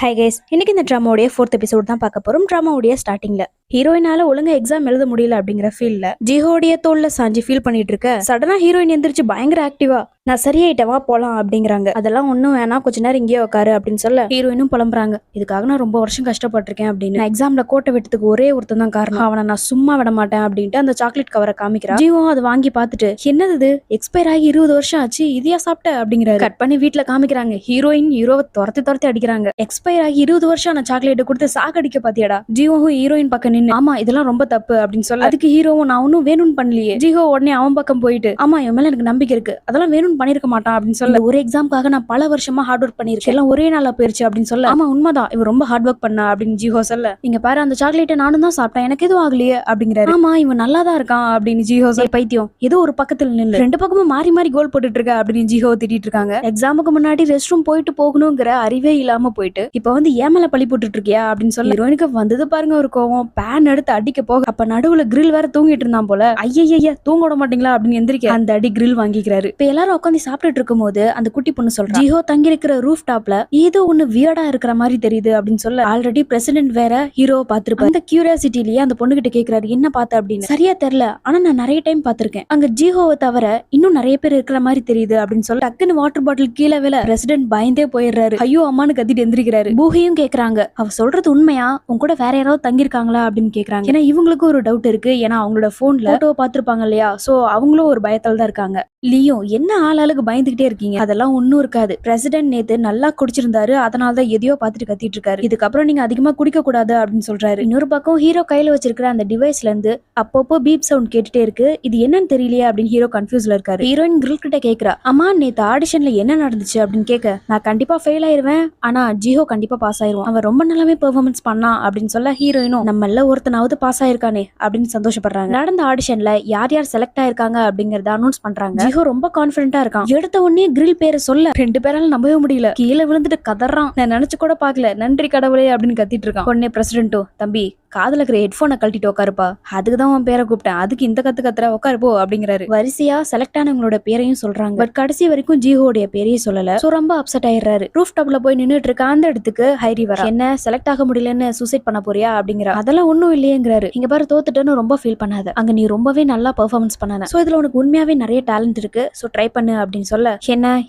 Hi guys, இன்னைக்கு இந்த ட்ராமாவுடைய 4th episode தான் பார்க்க போறோம். ட்ராமாவுடைய ஸ்டார்டிங்ல ஹீரோயினால ஒழுங்கா எக்ஸாம் எழுத முடியல அப்படிங்கிற ஃபீல்ல ஜிஹோடைய தோல்ல சாஞ்சி ஃபீல் பண்ணிட்டு இருக்க சடனா ஹீரோயின் எந்திரிச்சு பயங்கர ஆக்டிவா நான் சரியாயிட்டவா போலாம் அப்படிங்கிறாங்க. அதெல்லாம் ஒன்னும் வேணாம், கொஞ்ச நேரம் இங்கேயே உட்காரு அப்படின்னு சொல்ல ஹீரோயினும் புலம்புறாங்க. இதுக்காக நான் ரொம்ப வருஷம் கஷ்டப்பட்டிருக்கேன் அப்படின்னு. நான் எக்ஸாம்ல கோட்டை விட்டதுக்கு ஒரே ஒருத்தன் தான் காரணம், அவனை நான் சும்மா விட மாட்டேன் அப்படின்ட்டு அந்த சாக்லேட் கவரை காமிக்கிறா. ஜீவோ அதை வாங்கி பார்த்துட்டு என்னது இது, எக்ஸ்பயர் ஆகி 20 வருஷம் ஆச்சு, இதையா சாப்பிட்ட அப்படிங்கிறாரு. கட் பண்ணி வீட்டுல காமிக்கிறாங்க. ஹீரோயின் ஹீரோவை துரத்தி அடிக்கிறாங்க. எக்ஸ்பயர் ஆகி 20 வருஷம் ஆன சாக்லேட் கொடுத்து சாக்கடிக்க பாத்தியாடா. ஜீவோவும் ஹீரோயின் பக்கம் நின்று ஆமா இதெல்லாம் ரொம்ப தப்பு அப்படின்னு சொல்ல அதுக்கு ஹீரோவும் நான் ஒன்னும் வேணும்னு பண்ணலையே. ஜீவோ உடனே அவன் பக்கம் போயிட்டு ஆமா என் மேல எனக்கு நம்பிக்கை இருக்கு, அதெல்லாம் வேணும்னு பண்ணிருக்க மாட்டான் அப்படின்னு சொல்ல ஒரு எக்ஸாம்காக நான் பல வருஷமா ஹார்ட் ஒர்க் பண்ணிருக்கேன், எல்லாம் ஒரே நாளா போயிருச்சு அப்படின்னு சொல்ல ஆமா உண்மைதான் இவன் ரொம்ப ஹார்ட் ஒர்க் பண்ணா அப்படின்னு ஜீஹோ சொல்ல இங்க பாரு அந்த சாக்லேட்டை நானும் தான் சாப்பிட்டேன், எனக்கு எதுவும் ஆகலையே அப்படிங்கிறாரு. ஆமா இவன் நல்லா தான் இருக்கான் அப்படின்னு ஜீஹோ சொல்ல பைத்தியம் ஏதோ ஒரு பக்கத்துல நின்று ரெண்டு பக்கமும் மாறி மாறி கோல் போட்டுட்டு இருக்க அப்படின்னு ஜீஹோ திட்டிட்டு இருக்காங்க. எக்ஸாமுக்கு முன்னாடி ரெஸ்ட் ரூம் போயிட்டு போகணுங்கிற அறிவே இல்லாம போயிட்டு இப்ப வந்து ஏமல பழி போட்டுட்டு இருக்கியா அப்படின்னு சொல்லி ஹீரோயினுக்கு வந்தது பாருங்க ஒரு கோவம். பேன் எடுத்து அடிக்க போக அப்ப நடுவுல கிரில் வேற தூங்கிட்டு இருந்தான் போல. ஐயா தூங்க விட மாட்டீங்களா அப்படின்னு எந்திரிக்க அந்த அடி கிரில் வாங்கிக்கிறாரு. இப்ப எல்லாரும் உட்காந்து சாப்பிட்டுட்டு இருக்கும் போது அந்த குட்டி பொண்ணு சொல்றா ஜிஹோ தங்கி இருக்கிற ரூஃப் டாப்ல ஏதோ ஒண்ணு வியர்டா இருக்கிற மாதிரி தெரியுது அப்படின்னு சொல்ல ஆல்ரெடி பிரசிடென்ட் வேற ஹீரோவை பாத்துருப்பாரு. அந்த கியூரியாசிட்டிலேயே அந்த பொண்ணு கிட்ட கேக்குறாரு என்ன பார்த்த அப்படின்னு. சரியா தெரியல, ஆனா நான் நிறைய டைம் பாத்திருக்கேன், அங்க ஜிஹோவை தவிர இன்னும் நிறைய பேர் இருக்கிற மாதிரி தெரியுது அப்படின்னு சொல்ல டக்குன்னு வாட்டர் பாட்டில் கீழே வில பிரசிடென்ட் பயந்தே போயிடுறாரு. ஐயோ அம்மானு கத்திட்டு எந்திரிக்கிறாரு. பூஹியும் கேக்குறாங்க அவ சொல்றது உண்மையா, உன் கூட வேற யாராவது தங்கிருக்காங்களா அப்படின்னு கேக்குறாங்க. ஏன்னா இவங்களுக்கும் ஒரு டவுட் இருக்கு, ஏன்னா அவங்களோட போன்ல போட்டோ பாத்துருப்பாங்க இல்லையா, சோ அவங்களும் ஒரு பயத்தால தான் இருக்காங்க. லியோ என்ன ஆளாளுக்கு பயந்துகிட்டே இருக்கீங்க, அதெல்லாம் ஒன்னும் இருக்காது, பிரசிடென்ட் நேத்து நல்லா குடிச்சிருந்தாரு, அதனாலதான் எதையோ பாத்துட்டு கத்திட்டு இருக்காரு, இதுக்கப்புறம் நீங்க அதிகமா குடிக்க கூடாது அப்படின்னு சொல்றாரு. இன்னொரு பக்கம் ஹீரோ கையில வச்சிருக்கிற அந்த டிவைஸ்ல இருந்து அப்பப்போ பீப் சவுண்ட் கேட்டுட்டே இருக்கு, இது என்னன்னு தெரியலையே அப்படின்னு ஹீரோ கன்ஃபியூஸ்ல இருக்காரு. ஹீரோயின் கிரில் கிட்ட கேக்குறா அம்மா நேத்து ஆடிஷன்ல என்ன நடந்துச்சு அப்படின்னு கேட்க நான் கண்டிப்பா ஃபெயில் ஆயிருவேன், ஆனா ஜிஹோ கண்டிப்பா பாஸ் ஆயிருவான், அவன் ரொம்ப நல்லாவே பெர்ஃபார்மன்ஸ் பண்ணான் அப்படின்னு சொல்ல ஹீரோயினும் நம்மள ஒருத்தனாவது பாஸ் ஆயிருக்கானே அப்படின்னு சந்தோஷப்படுறாங்க. நடந்த ஆடிஷன்ல யார் யார் செலக்ட் ஆயிருக்காங்க அப்படிங்கறத அனௌன்ஸ் பண்றாங்க. ஜிஹோ ரொம்ப கான்பிடென்ட்டா இருக்கான். எடுத்த உடனே கிரில் பேரை சொல்ல ரெண்டு பேரால நம்பவே முடியல, கீழே விழுந்துட்டு கதறான். நான் நினைச்சு கூட பாக்கல, நன்றி கடவுளே அப்படின்னு கத்திட்டு இருக்கான். உடனே பிரசிடென்ட்டோ தம்பி காதுல இருக்கிற ஹெட்போனை கழட்டிட்டு உட்காருப்பா, அதுக்குதான் உன் பேரை கூப்பிட்டேன், அதுக்கு இந்த கத்துற உட்காரு போ அப்படிங்கிறாரு. வரிசையா செலக்ட் ஆனவங்களோட பேரையும் சொல்றாங்க, பட் கடைசி வரைக்கும் ஜிஹோடைய பேரையும் சொல்லல. சோ ரொம்ப அப்செட் ஆயிடுறாரு. ரூஃப் டாப்ல போய் நின்னுட்டு இருக்க அந்த இடத்துக்கு ஹைரி வர என்ன செலக்ட் ஆக முடியலன்னு சூசைட் பண்ண போறியா அப்படிங்கிற. அதெல்லாம் ஒண்ணும் இல்லையேங்கிறாரு. இங்க பாரு தோத்துட்டேன்னு ரொம்ப ஃபீல் பண்ணாத, அங்க நீ ரொம்பவே நல்லா பெர்ஃபார்மன்ஸ் பண்ணன, சோ இதுல உனக்கு உண்மையாவே நிறைய டேலண்ட் இருக்கு, சோ ட்ரை பண்ணு அப்படின்னு சொல்ல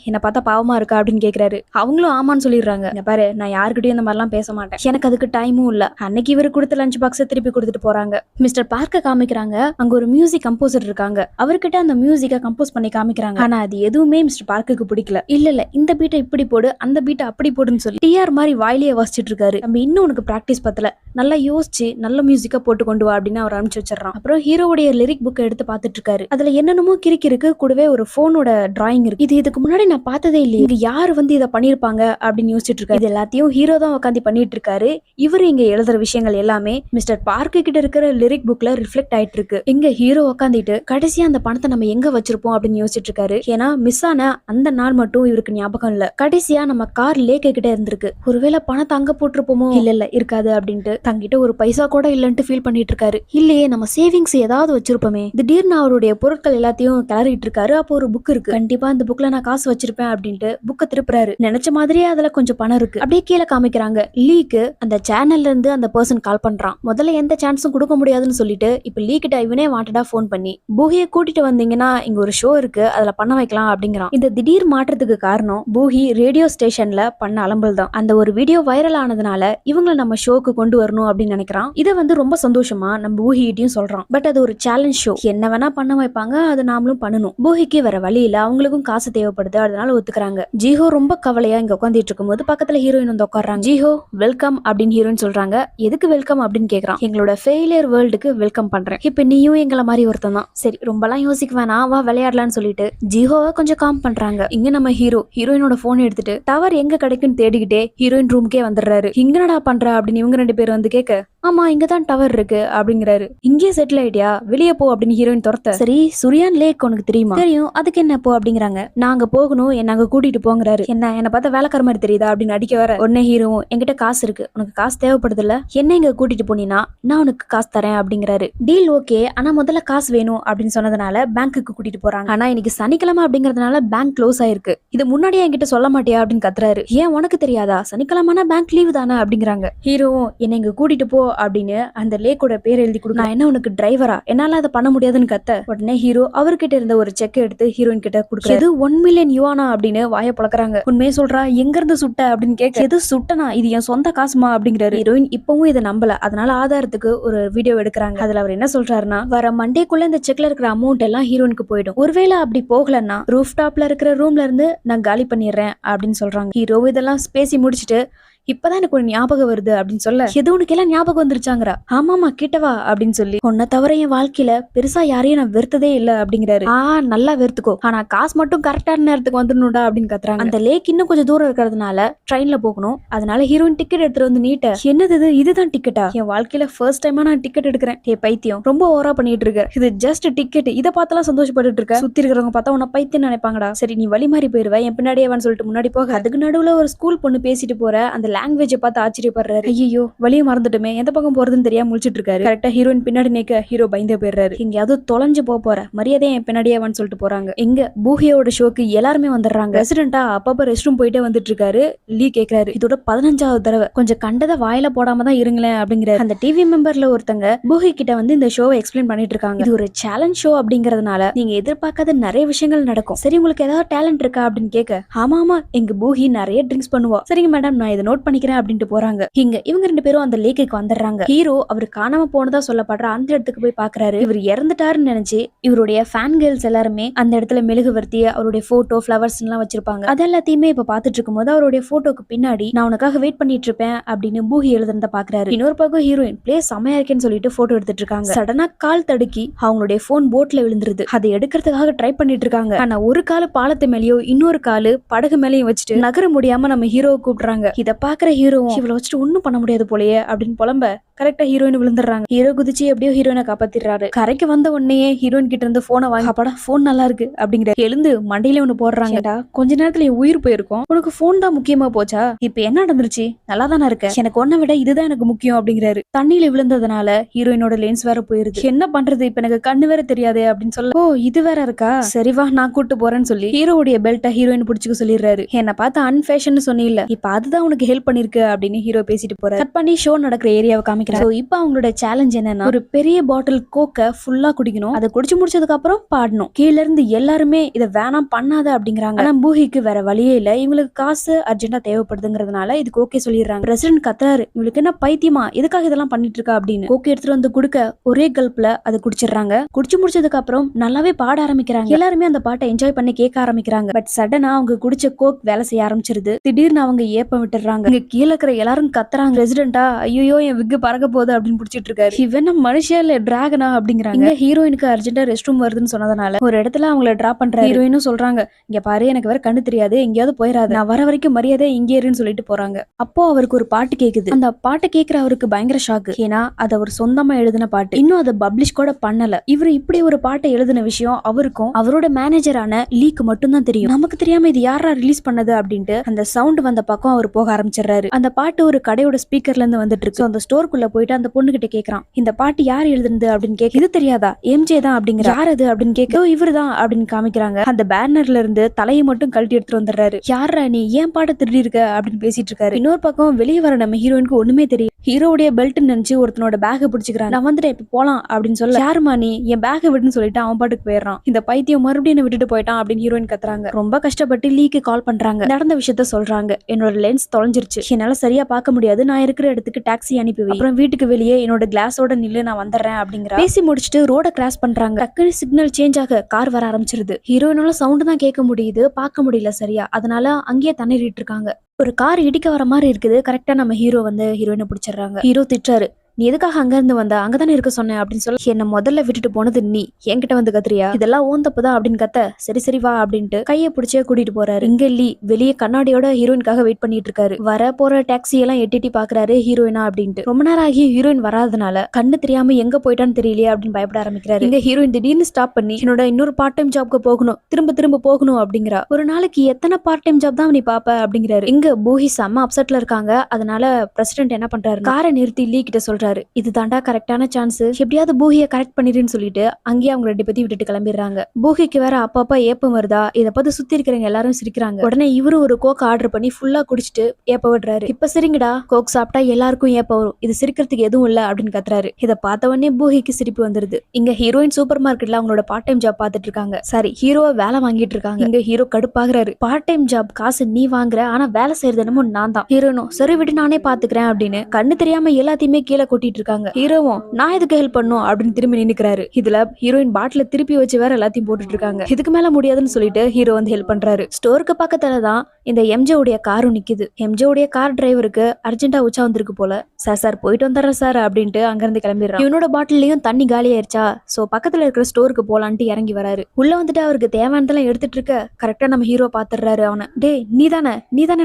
என்ன பார்த்தா பாவமா இருக்கா அப்படின்னு கேக்குறாரு. அவங்களும் ஆமான்னு சொல்லிடுறாங்க. இங்க பாரு நான் யாருக்கிட்டையும் இந்த மாதிரிலாம் பேச மாட்டேன், எனக்கு அதுக்கு டைமும் இல்ல. அன்னைக்கு இவரு கொடுத்த லஞ்ச் பாக்ஸை திருப்பி கொடுத்துட்டு போறாங்க. மிஸ்டர் பார்க்க காமிக்கிறாங்க, அங்க ஒரு மியூசிக் கம்போசர் இருக்காங்க, அவர்கிட்ட அந்த மியூசிக்கை கம்போஸ் பண்ணி காமிக்கிறாங்க. ஆனா அது எதுவுமே மிஸ்டர் பார்க்குக்கு பிடிக்கல. இல்ல இந்த பீட்டை இப்படி போடு, அந்த பீட்டை அப்படி போடுன்னு சொல்லி டிஆர் மாதிரி வாயிலேயே வாசிச்சுட்டு இருக்காரு. நம்ம இன்னும் உனக்கு பிராக்டிஸ் பத்தல, நல்லா யோசிச்சு நல்ல மியூசிக்கா போட்டு கொண்டு வா அப்படின்னு அவர் அனுப்பிச்சு வச்சிடறான். அப்புறம் ஹீரோவுடைய லிரிக் புக்கை எடுத்து பாத்துட்டு இருக்காரு. அதுல என்னென்னமோ கிறுக்கு கூடவே ஒரு போனோட டிராயிங் இருக்கு. இது இதுக்கு முன்னாடி நான் பார்த்ததே இல்லையே, இங்க யாரு வந்து இதை பண்ணிருப்பாங்க அப்படின்னு யோசிச்சுட்டு இருக்காரு. இது எல்லாத்தையும் ஹீரோ தான் உட்காந்து பண்ணிட்டு இருக்காரு. இவரு இங்க எழுதுற விஷயங்கள் எல்லாமே மிஸ்டர் பார்க்கு கிட்ட இருக்கிற லிரிக் புக்ல ரிஃப்ளெக்ட் ஆயிட்டு இருக்கு. இங்க ஹீரோ உட்காந்துட்டு கடைசியா அந்த பணத்தை நம்ம எங்க வச்சிருப்போம் அப்படின்னு யோசிச்சுட்டு இருக்காரு. ஏன்னா மிஸ் ஆன அந்த நாள் மட்டும் இவருக்கு ஞாபகம் இல்ல. கடைசியா நம்ம கார் லேக்க கிட்ட இருந்திருக்கு, ஒருவேளை பணத்தை அங்க போட்டிருப்போமோ, இல்ல இருக்காது அப்படின்ட்டு தங்கிட்ட ஒரு பைசா கூட இல்லன்ட்டு ஃபீல் பண்ணிட்டு இருக்காரு. இல்லையே நம்ம சேவிங்ஸ் ஏதாவது வச்சிருப்போமே. திடீர்னு அவருடைய பொருட்கள் எல்லாத்தையும் கிளறிட்டு இருக்காரு. அப்போ ஒரு புக் இருக்கு, கண்டிப்பா இந்த புக்ல நான் காசு வச்சிருப்பேன் அப்படின்ட்டு புக்கை திருப்புறாரு. நினைச்ச மாதிரியே அதுல கொஞ்சம் பணம் இருக்கு. அப்படியே கீழே காமிக்கிறாங்க லீக்கு அந்த சேனல்ல இருந்து அந்த பர்சன் கால் பண்றான். முதல்ல எந்த சான்ஸும் கொடுக்க முடியாதுன்னு சொல்லிட்டு இப்ப லீ கிட்ட இவனே வாண்டடா போன் பண்ணி பூஹியை கூட்டிட்டு வந்தீங்கன்னா இங்க ஒரு ஷோ இருக்கு, அதுல பண்ண வைக்கலாம் அப்படிங்கிறான். இந்த திடீர் மாற்றத்துக்கு காரணம் பூஹி ரேடியோ ஸ்டேஷன்ல பண்ண அலம்பல் தான். அந்த ஒரு வீடியோ வைரல் ஆனதுனால இவங்களை நம்ம ஷோக்கு கொண்டு வரணும் அப்படின்னு நினைக்கிறான். இதை வந்து ரொம்ப சந்தோஷமா நம்ம பூஹிட்டையும் சொல்றான். பட் அது ஒரு சேலஞ்ச் ஷோ, என்ன வேணா பண்ண வைப்பாங்க, அது நாமளும் பண்ணணும். பூஹிக்கு வேற வழி இல்ல, அவங்களுக்கும் காசு தேவைப்படுது, அதனால ஒத்துக்கிறாங்க. ஜிஹோ ரொம்ப கவலையா இங்க உட்காந்துட்டு இருக்கும் போது பக்கத்துல ஹீரோயின் வந்து உட்கார்றாங்க. ஜிஹோ வெல்கம் அப்படின்னு ஹீரோயின் சொல்றாங்க. எதுக்கு வெல்கம் அப்படின்னு கேக்குறான். எங்களோட ஃபெயிலியர் வேர்ல்டுக்கு வெல்கம் பண்றேன், இப்ப நீயும் எங்களை மாதிரி ஒருத்தன் தான், சரி ரொம்பலாம் யோசிக்க வேணாம் வா விளையாடலான்னு சொல்லிட்டு ஜிஹோவை கொஞ்சம் காம் பண்றாங்க. இங்க நம்ம ஹீரோயினோட போன் எடுத்துட்டு டவர் எங்க கிடைக்குன்னு தேடிக்கிட்டே ஹீரோயின் ரூமுக்கே வந்துடுறாரு. இங்கனடா பண்ற அப்படின்னு இவங்க ரெண்டு பேரும் வந்து கேட்க ஆமா இங்கதான் டவர் இருக்கு அப்படிங்கிறாரு. இங்கே செட்டில் ஆயிட்டியா, வெளியே போ அப்படின்னு ஹீரோயின் துரத்த, சரி சுரியான் லேக் உனக்கு தெரியுமா? தெரியும், அதுக்கு என்ன போ அப்படிங்கிறாங்க. நாங்க போகணும், என்ன அங்க கூட்டிட்டு போங்கிறாரு. என்ன பார்த்தா வேலைக்கார மாதிரி தெரியுதா அப்படின்னு அடிக்க வர உடனே ஹீரோவும், என்கிட்ட காசு இருக்கு, உனக்கு காசு தேவைப்படுது இல்ல, என்ன இங்க கூட்டிட்டு போனீங்கன்னா நான் உனக்கு காசு தரேன் அப்படிங்கிறாரு. டீல் ஓகே, ஆனா முதல்ல காசு வேணும் அப்படின்னு சொன்னதுனால பேங்க்குக்கு கூட்டிட்டு போறாங்க. ஆனா இன்னைக்கு சனிக்கிழமை அப்படிங்கறதுனால பேங்க் க்ளோஸ் ஆயிருக்கு. இது முன்னாடியே என்கிட்ட சொல்ல மாட்டியா அப்படின்னு கத்துறாரு. ஏன் உனக்கு தெரியாதா, சனிக்கிழமைனா பேங்க் லீவு தானே அப்படிங்கிறாங்க. ஹீரோவும், என்ன இங்க கூட்டிட்டு போ அப்படின்னு அந்த லேக்கோட பேர் எழுதி கொடுக்க, நான் என்ன உனக்கு டிரைவரா, என்னால அதை பண்ண முடியாதுன்னு கத்த உடனே ஹீரோ அவர்கிட்ட இருந்த ஒரு செக் எடுத்து ஹீரோயின் கிட்ட கொடுக்குறாரு. இது 1 மில்லியன் யுவானா அப்படின்னு வாய பழக்கறாங்க. உண்மையை சொல்றா, எங்க இருந்து சுட்ட அப்படின்னு கேட்க, எது சுட்டனா, இது என் சொந்த காசுமா அப்படிங்கிறாரு. ஹீரோயின் இப்பவும் இதை நம்பல. அதனால ஆதாரத்துக்கு ஒரு வீடியோ எடுக்கிறாங்க. அதுல அவர் என்ன சொல்றாருன்னா, வர மண்டேக்குள்ள இந்த செக்ல இருக்கிற அமௌண்ட் எல்லாம் ஹீரோனுக்கு போயிடும். ஒருவேளை அப்படி போகலன்னா ரூஃப் டாப்ல இருக்கிற ரூம்ல இருந்து நான் காலி பண்ணிடுறேன் அப்படின்னு சொல்றாங்க. ஹீரோ இதெல்லாம் பேசி முடிச்சுட்டு, இப்பதான் எனக்கு ஒரு ஞாபகம் வருது அப்படின்னு சொல்ல, எது உனக்கு எல்லாம் ஞாபகம் வந்துருச்சாங்கறா. ஆமாமா கிட்டவா அப்படின்னு சொல்லி, உன்னை தவிர என் வாழ்க்கையில பெருசா யாரையும் நான் வெறுத்ததே இல்ல அப்படிங்கிறாரு. நல்லா வெறுத்துக்கோ, ஆனா காசு மட்டும் கரெக்டான நேரத்துக்கு வந்துடணும்டா அப்படின்னு கத்துறாங்க. அந்த லேக் இன்னும் கொஞ்சம் தூரம் இருக்கிறதுனால ட்ரெயின்ல போகணும். அதனால ஹீரோயின் டிக்கெட் எடுத்துட்டு வந்து நீட்ட, என்னது இதுதான் டிக்கெட்டா, என் வாழ்க்கையில ஃபர்ஸ்ட் டைமா நான் டிக்கெட் எடுக்கிறேன். ஏ பைத்தியம், ரொம்ப ஓவரா பண்ணிட்டு இருக்க, இது ஜஸ்ட் டிக்கெட், இதை பார்த்தாலும் சந்தோஷப்பட்டு இருக்க, சுத்தி இருக்கிறவங்க பார்த்தா உன்னை பைத்தியம் நினைப்பாங்கடா. சரி நீ வழி மாறி போயிருவ, என் பின்னாடியே சொல்லிட்டு முன்னாடி போக, அதுக்கு நடுவுல ஒரு ஸ்கூல் பொண்ணு பேசிட்டு போற அந்த லாங்குவேஜ் பார்த்து ஆச்சரியப்படுறாரு. ஐயோ வழியை மறந்துட்டுமே, எந்த பக்கம் போறதுன்னு தெரியாம முழிச்சிட்டு இருக்காரு. கரெக்டா ஹீரோயின் பின்னாடி நிக்க ஹீரோ பயந்தே போயிடுறாரு. எங்கயாவது தொலைஞ்சு போற மரியாதையை என் பின்னாடியே சொல்லிட்டு போறாங்க. எங்க பூஹியோட ஷோக்கு எல்லாருமே வந்துடுறாங்க. ரெசிடென்டா அப்பப்ப ரெஸ்ட் ரூம் போயிட்டே வந்துட்டு இருக்காரு. லீ கேக்குறாரு, இதோட 15வது தடவை, கொஞ்சம் கண்டதை வாயில போடாம தான் இருங்களேன் அப்படிங்கிறாரு. அந்த டிவி மெம்பர்ல ஒருத்தங்க பூஹி கிட்ட இந்த ஷோவை எக்ஸ்பிளைன் பண்ணிட்டு இருக்காங்க. இது ஒரு சேலஞ்ச் ஷோ அப்படிங்கறதுனால நீங்க எதிர்பார்க்காத நிறைய விஷயங்கள் நடக்கும். சரி உங்களுக்கு ஏதாவது டேலண்ட் இருக்கா அப்படின்னு கேட்க, ஆமா எங்க பூஹி நிறைய ட்ரிங்க்ஸ் பண்ணுவா. சரிங்க மேடம், நான் இதை நோட் பண்ணிக்கிறேன் அப்படின்ட்டு போறாங்க. இவங்க 2 பேரும் அந்த லேக்குக்கு வந்துடுறாங்க. ஹீரோ அவர் காணாம போனதா சொல்லப்படுற அந்த இடத்துக்கு போய் பாக்குறாரு. இவர் இறந்துட்டாருன்னு நினைச்சு இவருடைய ஃபேன் கேர்ள்ஸ் எல்லாருமே அந்த இடத்துல மெழுகுவர்த்தி, அவருடைய போட்டோ, பிளவர்ஸ் எல்லாம் வச்சிருப்பாங்க. அது எல்லாத்தையுமே இப்ப பாத்துட்டு இருக்கும்போது அவருடைய போட்டோக்கு பின்னாடி, நான் உனக்காக வெயிட் பண்ணிட்டு இருப்பேன் அப்படின்னு பூஹி எழுதுறத பாக்குறாரு. இன்னொரு பக்கம் ஹீரோயின் பிளேஸ் செமையா இருக்கேன்னு சொல்லிட்டு போட்டோ எடுத்துட்டு இருக்காங்க. சடனா கால் தடுக்கி அவங்களுடைய போன் போட்ல விழுந்துருது. அதை எடுக்கிறதுக்காக ட்ரை பண்ணிட்டு இருக்காங்க. ஆனா ஒரு காலு பாலத்து மேலேயோ இன்னொரு காலு படகு மேலேயும் வச்சுட்டு நகர முடியாம நம்ம ஹீரோவை கூப்பிடுறாங்க. இதை பாக்குற ஹீரோவும், இவ்வளவு வச்சுட்டு ஒண்ணும் பண்ண முடியாது போலயே அப்படின்னு புலம்ப கரெக்டா ஹீரோயின் விழுந்துடுறாங்க. ஹீரோ குதிச்சு எப்படியோ ஹீரோயினை காப்பாத்திடுறாரு. கரைக்கு வந்த உடனே ஹீரோயின் கிட்ட இருந்து போனை வாங்கி, அப்படா போன் நல்லா இருக்கு அப்படிங்கிற எழுந்து மண்டையில ஒண்ணு போடுறாங்கடா. கொஞ்ச நேரத்துல என் உயிர் போயிருக்கும், உனக்கு போன் தான் முக்கியமா போச்சா, இப்ப என்ன நடந்துருச்சு, நல்லா தானே இருக்க, எனக்கு ஒன்ன விட இதுதான் எனக்கு முக்கியம் அப்படிங்கிறாரு. தண்ணியில விழுந்ததுனால ஹீரோயினோட லென்ஸ் வேற போயிருது. என்ன பண்றது, இப்ப எனக்கு கண்ணு வேற தெரியாதே அப்படின்னு சொல்ல, ஓ இது வேற இருக்கா, சரி வா நான் கூட்டு போறேன்னு சொல்லி ஹீரோவுடைய பெல்ட்டை ஹீரோயின் பிடிச்சுக்க சொல்லிடுறாரு. என்ன பார்த்து அன்ஃபேஷன் சொன்னில, இப்ப அதுதான் உனக்கு ஹெல்ப் பண்ணிருக்கு அப்படின்னு ஹீரோ பேசிட்டு போறாரு. கட் பண்ணி ஷோ நடக்கிற ஏரியாவை காமிக்கிறாரு. இப்ப அவங்களோட சேலஞ்ச் என்னன்னா, ஒரு பெரிய பாட்டில் கோக்க ஃபுல்லா குடிக்கணும். அதை குடிச்சு முடிச்சதுக்கு அப்புறம் பாடணும். கீழ இருந்து எல்லாருமே இதை வேணாம் பண்ணாத அப்படிங்கிறாங்க. ஆனா பூஹிக்கு வேற வழியே இல்ல, இவங்களுக்கு காசு அர்ஜென்ட்டா தேவைப்படுதுங்கிறதுனால இதுக்கு ஓகே சொல்லிடுறாங்க. பிரசிடென்ட் கத்துறாரு, இவங்களுக்கு என்ன பைத்தியமா, எதுக்காக இதெல்லாம் பண்ணிட்டு இருக்கா அப்படின்னு. கோக்கை எடுத்துட்டு வந்து குடுக்க ஒரே கல்ப்ல அதை குடிச்சிடுறாங்க. குடிச்சு முடிச்சதுக்கு அப்புறம் நல்லாவே பாட ஆரம்பிக்கிறாங்க. எல்லாருமே அந்த பாட்டை என்ஜாய் பண்ணி கேட்க ஆரம்பிக்கிறாங்க. பட் சடனா அவங்க குடிச்ச கோக் வேலை செய்ய ஆரம்பிச்சிருது. திடீர்னு அவங்க ஏப்பம் விட்டுறாங்க. இங்க கீழே இருக்கிற எல்லாரும் கத்துறாங்க, பிரசிடென்டா ஐயோ என் விக்கு பறக்க போகுது அப்படின்னு பிடிச்சிட்டு இருக்காரு. இவன் மனுஷியா இல்ல டிராகனா அப்படிங்கிறாங்க. ஹீரோயினுக்கு அர்ஜென்ட்டா ரெஸ்ட் ரூம் வருதுன்னு சொன்னதுனால ஒரு இடத்துல அவங்கள டிராப் பண்ற ஹீரோயினும் சொல்றாங்க, இங்க பாரு எனக்கு வேற கண்ணு தெரியாது, எங்கேயாவது போயிடாது, நான் வர வரைக்கும் மரியாதை இங்கே இருன்னு சொல்லிட்டு போறாங்க. அப்போ அவருக்கு ஒரு பாட்டு கேக்குது. அந்த பாட்டை கேட்கிற அவருக்கு பயங்கர ஷாக்கு. ஏன்னா அது அவர் சொந்தமா எழுதின பாட்டு, இன்னும் அதை பப்ளிஷ் கூட பண்ணல. இவர் இப்படி ஒரு பாட்டை எழுதின விஷயம் அவருக்கும் அவரோட மேனேஜரான லீக்கு மட்டும் தான் தெரியும். நமக்கு தெரியாம இது யாரா ரிலீஸ் பண்ணது அப்படின்ட்டு அந்த சவுண்ட் வந்த பக்கம் அவர் போக ஆரம்பிச்சிடுறாரு. அந்த பாட்டு ஒரு கடையோட ஸ்பீக்கர்ல இருந்து வந்துட்டு இருக்கு. அந்த ஸ்டோருக்குள்ள போயிட்டு அந்த பொண்ணு கிட்ட கேக்குறான், இந்த பாட்டு யார் எழுதுனது அப்படின்னு கேட்க, இது தெரியாதா, எம்ஜே தான் அப்படிங்கிற. யார் அது அப்படின்னு கேட்க, இவரு தான் அப்படின்னு காமிக்கிறாங்க. அந்த பேனர்ல இருந்து தலையை மட்டும் கழட்டி எடுத்துட்டு வந்துடுறாரு. யாரா நீ, ஏன் பாட்டை திருடி இருக்க அப்படின்னு பேசிட்டு இருக்காரு. இன்னொரு பக்கம் வெளியே வர நம்ம ஹீரோயினுக்கு ஒண்ணுமே தெரியும். ஹீரோடைய பெல்ட் நினைச்சு ஒருத்தனோட பேக பிடிச்சிக்கிறான். நான் வந்துட்டேன் இப்ப போலாம் அப்படின்னு சொல்ல, யாருமா நீ, என் பேக விடுன்னு சொல்லிட்டு அவன் பாட்டுக்கு போயிடுறான். இந்த பைத்தியம் மறுபடியும் என்ன விட்டுட்டு போயிட்டான் அப்படின்னு ஹீரோயின் கத்துறாங்க. ரொம்ப கஷ்டப்பட்டு லீக்கு கால் பண்றாங்க. நடந்த விஷயத்த சொல்றாங்க. என்னோட லென்ஸ் தொலைஞ்சிருச்சு, என்னால சரியா பார்க்க முடியாது, நான் இருக்கிற இடத்துக்கு டாக்ஸி அனுப்பி வை, அப்புறம் வீட்டுக்கு வெளியே என்னோட கிளாஸோட நில்லு, நான் வந்துடுறேன் அப்படிங்கிற. பேசி முடிச்சுட்டு ரோட கிராஸ் பண்றாங்க. டக்குனு சிக்னல் சேஞ்ச் ஆக கார் வர ஆரம்பிச்சிருது. ஹீரோயினால சவுண்ட் தான் கேட்க முடியுது, பார்க்க முடியல சரியா, அதனால அங்கேயே தண்ணீரிட்டு இருக்காங்க. ஒரு கார் இடிக்க வர மாதிரி இருக்குது. கரெக்டா நம்ம ஹீரோ ஹீரோயினை பிடிச்சிடுறாங்க. ஹீரோ திட்டுறாரு, நீ எதுக்காக அங்க இருந்து வந்த, அங்கதானே இருக்க சொன்னேன் அப்படின்னு சொல்லி என்ன முதல்ல விட்டுட்டு போனது நீ, என்கிட்ட வந்து கத்துறியா, இதெல்லாம் ஓன் தப்புதான் அப்படின்னு கத்த, சரி சரி வா அப்படின்ட்டு கையை பிடிச்சே கூட்டிட்டு போறாரு. இங்க லீ வெளியே கண்ணாடியோட ஹீரோயினுக்காக வெயிட் பண்ணிட்டு இருக்காரு. வர போற டாக்ஸி எல்லாம் எட்டி பாக்குறாரு ஹீரோயினா அப்படின்ட்டு. ரொம்ப நேரம் ஆகி ஹீரோயின் வராதனால கண்ணு தெரியாம எங்க போயிட்டான்னு தெரியலையே அப்படின்னு பயப்பட ஆரம்பிக்கிறாரு. இங்க ஹீரோயின் திடீர்னு ஸ்டாப் பண்ணி என்னோட இன்னொரு பார்ட் டைம் ஜாப்க்கு போகணும், திரும்ப திரும்ப போகணும் அப்படிங்கிறா. ஒரு நாளைக்கு எத்தனை பார்ட் டைம் ஜாப் தான் நீ பாப்ப அப்படிங்கிறாரு. இங்க பூஹி செம்ம அப்செட்ல இருக்காங்க. அதனால பிரசிடென்ட் என்ன பண்றாரு, காரை நிறுத்தி லீ கிட்ட சொல்றாரு, இது தாண்டா கரெக்டான சான்ஸ், எப்படியாவது பூஹிய கரெக்ட் பண்ணிருன்னு சொல்லிட்டு அங்கேயே அவங்க ரெண்டு பத்தி விட்டுட்டு கிளம்பிடுறாங்க. பூஹிக்கு வேற அப்பப்ப ஏப்பம் வருதா, இதை பார்த்து சுத்தி இருக்கிறவங்க எல்லாரும் சிரிக்கிறாங்க. உடனே இவரு ஒரு கோக் ஆர்டர் பண்ணி ஃபுல்லா குடிச்சிட்டு ஏப்ப விடுறாரு. இப்ப சரிங்கடா, கோக் சாப்பிட்டா எல்லாருக்கும் ஏப்ப வரும், இது சிரிக்கிறதுக்கு எதுவும் இல்ல அப்படின்னு கத்துறாரு. இதை பார்த்த உடனே பூஹிக்கு சிரிப்பு வந்துருது. இங்க ஹீரோயின் சூப்பர் மார்க்கெட்ல அவங்களோட பார்ட் டைம் ஜாப் பார்த்துட்டு இருக்காங்க. சரி, ஹீரோவை வேலை வாங்கிட்டு இருக்காங்க. இங்க ஹீரோ கடுப்பாகிறாரு. பார்ட் டைம் ஜாப் காசு நீ வாங்குற, ஆனா வேலை செய்யறது என்னமோ நான் தான். ஹீரோனும் சரி விட்டு நானே பாத்துக்கிறேன் அப்படின்னு கண்ணு தெரியாம எல்லாத்தையுமே கீழே கொட்டிட்டு இருக்காங்க. ஹீரோவும் நான் எதுக்கு ஹெல்ப் பண்ணும் அப்படின்னு திரும்பி நின்னுக்கிறாரு. இதுல ஹீரோயின் பாட்டில திருப்பி வச்சு வேற எல்லாத்தையும் போட்டுட்டு இருக்காங்க. இதுக்கு மேல முடியாதுன்னு சொல்லிட்டு ஹீரோ வந்து ஹெல்ப் பண்றாரு. ஸ்டோருக்கு பக்கத்துல தான் இந்த எம்ஜே உடைய காரும் நிக்குது. எம்ஜே உடைய கார் டிரைவருக்கு அர்ஜென்ட்டா உச்சா வந்திருக்கு போல. சார் போயிட்டு வந்துடுறேன் சார் அப்படின்ட்டு அங்க இருந்து கிளம்பிடுறான். இவனோட பாட்டிலையும் தண்ணி காலி ஆயிருச்சா, சோ பக்கத்துல இருக்கிற ஸ்டோருக்கு போலான்ட்டு இறங்கி வராரு. உள்ள வந்துட்டு அவருக்கு தேவையானதெல்லாம் எடுத்துட்டு இருக்க கரெக்டா நம்ம ஹீரோ பாத்துறாரு. அவனை டே நீதானே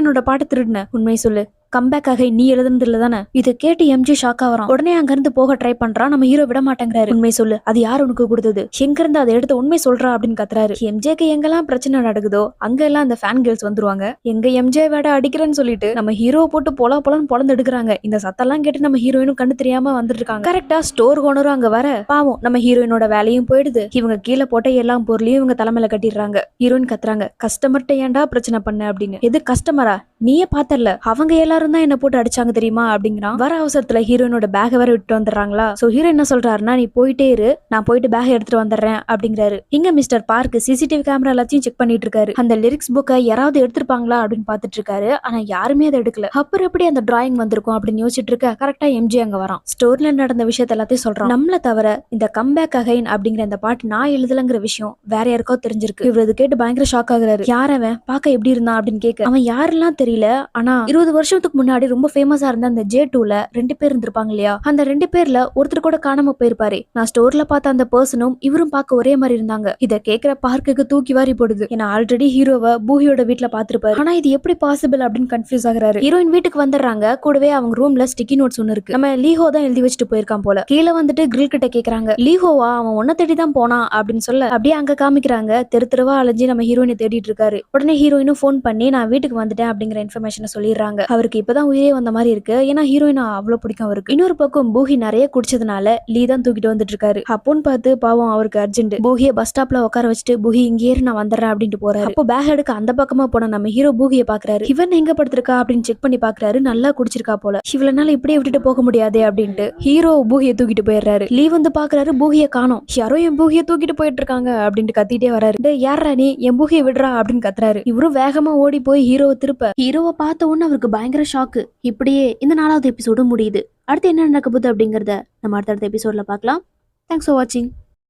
என்னோட பாட்டு திருடுன, உண்மை சொல்லு, கம்பேக் ஆக நீ எழுதுனது இல்ல தானே. இதை கேட்டு எம்ஜி ஷாக்கா வரான். உடனே அங்க இருந்து போக ட்ரை பண்றான். நம்ம ஹீரோ விட மாட்டேங்கிறாரு. உண்மை சொல்லு, அது யார் உனக்கு கொடுத்தது, எங்க இருந்து அதை எடுத்து உண்மை சொல்றா அப்படின்னு கத்துறாரு. எம்ஜேக்கு எங்கெல்லாம் பிரச்சனை நடக்குதோ அங்க எல்லாம் அந்த ஃபேன் கேர்ள்ஸ் வந்துருவாங்க. எங்க எம்ஜே வேட அடிக்கிறேன்னு சொல்லிட்டு நம்ம ஹீரோ போட்டு பொலன்னு பொலந்து எடுக்கிறாங்க. இந்த சத்தெல்லாம் கேட்டு நம்ம ஹீரோயினும் கண்ணு தெரியாம வந்துட்டு இருக்காங்க. கரெக்டா ஸ்டோர் ஓனரும் அங்க வர பாவம் நம்ம ஹீரோயினோட வேலையும் போயிடுது. இவங்க கீழே போட்ட எல்லா பொருளையும் இவங்க தலைமையில கட்டிடுறாங்க. ஹீரோயின் கத்துறாங்க, கஸ்டமர்ட்ட ஏன்டா பிரச்சனை பண்ண அப்படின்னு. எது கஸ்டமரா, நீயே பாத்தரல, அவங்க எல்லாரும் தான் என்ன போட்டு அடிச்சாங்க தெரியுமா அப்படிங்கிறான். வர அவசரத்துல ஹீரோயினோட பேக வேற விட்டு வந்துடுறாங்களா. சோ ஹீரோ என்ன சொல்றாருன்னா, நீ போயிட்டே இரு, நான் போயிட்டு பேக எடுத்துட்டு வந்துடுறேன் அப்படிங்கிறாரு. இங்க மிஸ்டர் பார்க் சிசிடிவி கேமரா எல்லாத்தையும் செக் பண்ணிட்டு இருக்காரு. அந்த லிரிக்ஸ் புக்கை யாராவது எடுத்திருப்பாங்களா அப்படின்னு பாத்துட்டு இருக்காரு. ஆனா யாருமே அதை எடுக்கல. அப்புறம் எப்படி அந்த டிராயிங் வந்திருக்கும் அப்படின்னு யோசிச்சுட்டு இருக்க கரெக்டா எம்ஜி அங்க வரான். ஸ்டோர்ல நடந்த விஷயத்த எல்லாத்தையும் சொல்றான். நம்மள தவிர இந்த கம்பேக் அகைன் அப்படிங்கிற இந்த பாட்டு நான் எழுதலங்கிற விஷயம் வேற யாருக்கோ தெரிஞ்சிருக்கு. இவரது கேட்டு பயங்கர ஷாக் ஆகுறாரு. யாரவன் பார்க்க எப்படி இருந்தான் அப்படின்னு கேட்க, அவன் யாரெல்லாம் தெரியல, ஆனா 20 வருஷத்துக்கு முன்னாடி ரொம்ப ஃபேமஸா இருந்த அந்த J2ல 2 பேர் இருந்திருப்பாங்க இல்லையா, அந்த 2 பேர்ல ஒருத்தர் கூட காணாம போயிருப்பாரு. நான் ஸ்டோர்ல பார்த்த அந்த பர்சனும் இவரும் பார்க்க ஒரே மாதிரி இருந்தாங்க. இத கேக்குற பார்க்குக்கு தூக்கி வாரி போடுது. ஏன்னா ஆல்ரெடி ஹீரோவை பூஹியோட வீட்டுல பாத்துருப்பாரு. ஆனா இது எப்படி பாசிபிள் அப்படின்னு கன்ஃபியூஸ் ஆகுறாரு. ஹீரோயின் வீட்டுக்கு வந்துடுறாங்க. கூடவே அவங்க ரூம்ல ஸ்டிக்கி நோட்ஸ் ஒன்னு இருக்கு. நம்ம லீஹோ தான் எழுதி வச்சுட்டு போயிருக்கான் போல. கீழே வந்துட்டு கிரில் கிட்ட கேக்குறாங்க, லீஹோவா, அவன் ஒன்ன தேடி தான் போனான் அப்படின்னு சொல்ல அப்படியே அங்க காமிக்கிறாங்க. தெருவா அலைஞ்சு நம்ம ஹீரோயினை தேடிட்டு இருக்காரு. உடனே ஹீரோயினும் போன் பண்ணி நான் வீட்டுக்கு வந்துட்டேன் அப்படிங்கிற இன்ஃபர்மேஷனை சொல்லிடுறாங்க. அவருக்கு இப்பதான் உயிரே வந்த மாதிரி இருக்கு. ஏன்னா ஹீரோயின் அவ்வளவு பிடிக்கும் அவருக்கு. இன்னொரு பக்கம் பூஹி நிறைய குடிச்சதுனால லீ தான் தூக்கிட்டு வந்துட்டு இருக்காரு. அப்போன்னு பார்த்து பாவம் அவருக்கு அர்ஜென்ட். பூஹிய பஸ் ஸ்டாப்ல உட்கார வச்சுட்டு பூஹி இங்கே நான் வந்துடுறேன் அப்படின்ட்டு போறாரு. அப்போ பேக் எடுக்க அந்த பக்கமா போன நம்ம ஹீரோ பூஹிய பாக்குறாரு. இவன் எங்க படுத்திருக்கா அப்படின்னு செக் பண்ணி பாக்குறாரு. நல்லா குடிச்சிருக்கா போல. இவ்வளவு இப்படியே விட்டுட்டு போக முடியாதே அப்படின்ட்டு ஹீரோ பூஹிய தூக்கிட்டு போயிடுறாரு. லீ வந்து பாக்குறாரு, பூஹிய காணோம். யாரோ என் பூஹிய தூக்கிட்டு போயிட்டு இருக்காங்க அப்படின்ட்டு கத்திட்டே வராரு. யாரா நீ, என் பூஹிய விடுறா அப்படின்னு கத்துறாரு. இவரும் வேகமா ஓடி போய் ஹீரோவை திருப்ப ஹீரோவை பார்த்த உடனே அவருக்கு பயங்கர ஷாக்கு. இப்படியே இந்த 4வது எபிசோடு முடியுது. அடுத்து என்ன நடக்க போகுது அப்படிங்கறத நம்ம அடுத்த எபிசோட்ல பார்க்கலாம். தேங்க்ஸ் ஃபார் வாட்சிங்.